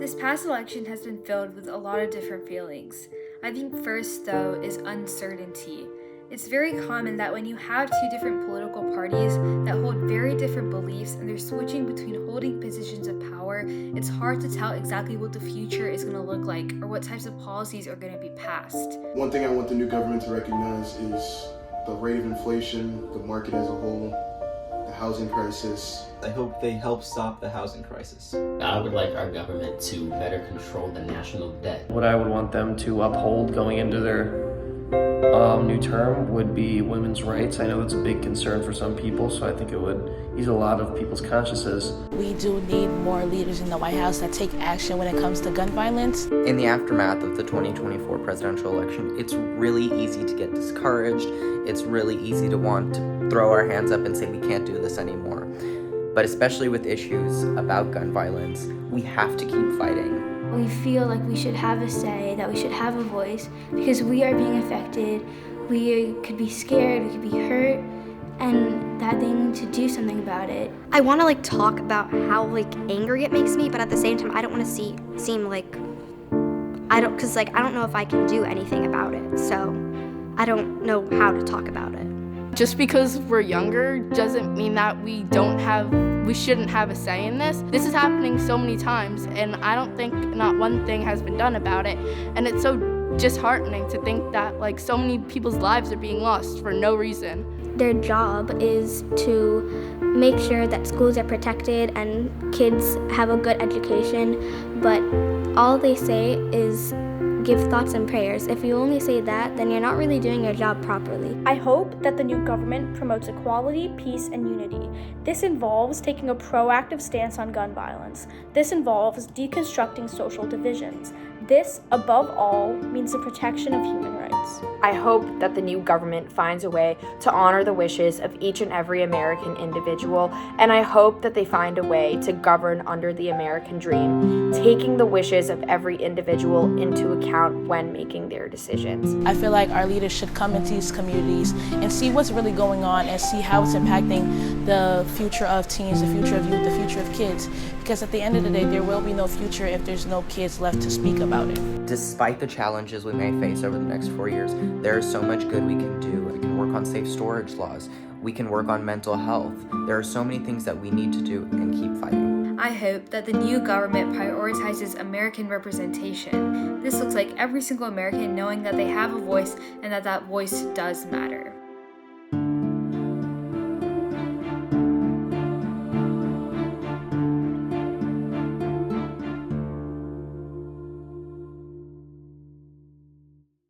This past election has been filled with a lot of different feelings. I think first, though, is uncertainty. It's very common that when you have two different political parties that hold very different beliefs and they're switching between holding positions of power, it's hard to tell exactly what the future is going to look like or what types of policies are going to be passed. One thing I want the new government to recognize is the rate of inflation, the market as a whole, the housing crisis. I hope they help stop the housing crisis. I would like our government to better control the national debt. What I would want them to uphold going into their new term would be women's rights. I know that's a big concern for some people, so I think it would ease a lot of people's consciences. We do need more leaders in the White House that take action when it comes to gun violence. In the aftermath of the 2024 presidential election, it's really easy to get discouraged. It's really easy to want to throw our hands up and say we can't do this anymore. But especially with issues about gun violence, we have to keep fighting. We feel like we should have a say, that we should have a voice, because we are being affected. We could be scared, we could be hurt, and that they need to do something about it. I want to talk about how angry it makes me, but at the same time I don't want to seem like I don't know if I can do anything about it. So I don't know how to talk about it. Just because we're younger doesn't mean that we shouldn't have a say in this. This is happening so many times, and I don't think not one thing has been done about it. And it's so disheartening to think that so many people's lives are being lost for no reason. Their job is to make sure that schools are protected and kids have a good education, but all they say is give thoughts and prayers. If you only say that, then you're not really doing your job properly. I hope that the new government promotes equality, peace, and unity. This involves taking a proactive stance on gun violence. This involves deconstructing social divisions. This, above all, means the protection of human rights. I hope that the new government finds a way to honor the wishes of each and every American individual, and I hope that they find a way to govern under the American dream, taking the wishes of every individual into account when making their decisions. I feel like our leaders should come into these communities and see what's really going on and see how it's impacting the future of teens, the future of youth, the future of kids. Because at the end of the day, there will be no future if there's no kids left to speak about it. Despite the challenges we may face over the next 4 years, there is so much good we can do. We can work on safe storage laws. We can work on mental health. There are so many things that we need to do and keep fighting. I hope that the new government prioritizes American representation. This looks like every single American knowing that they have a voice and that voice does matter.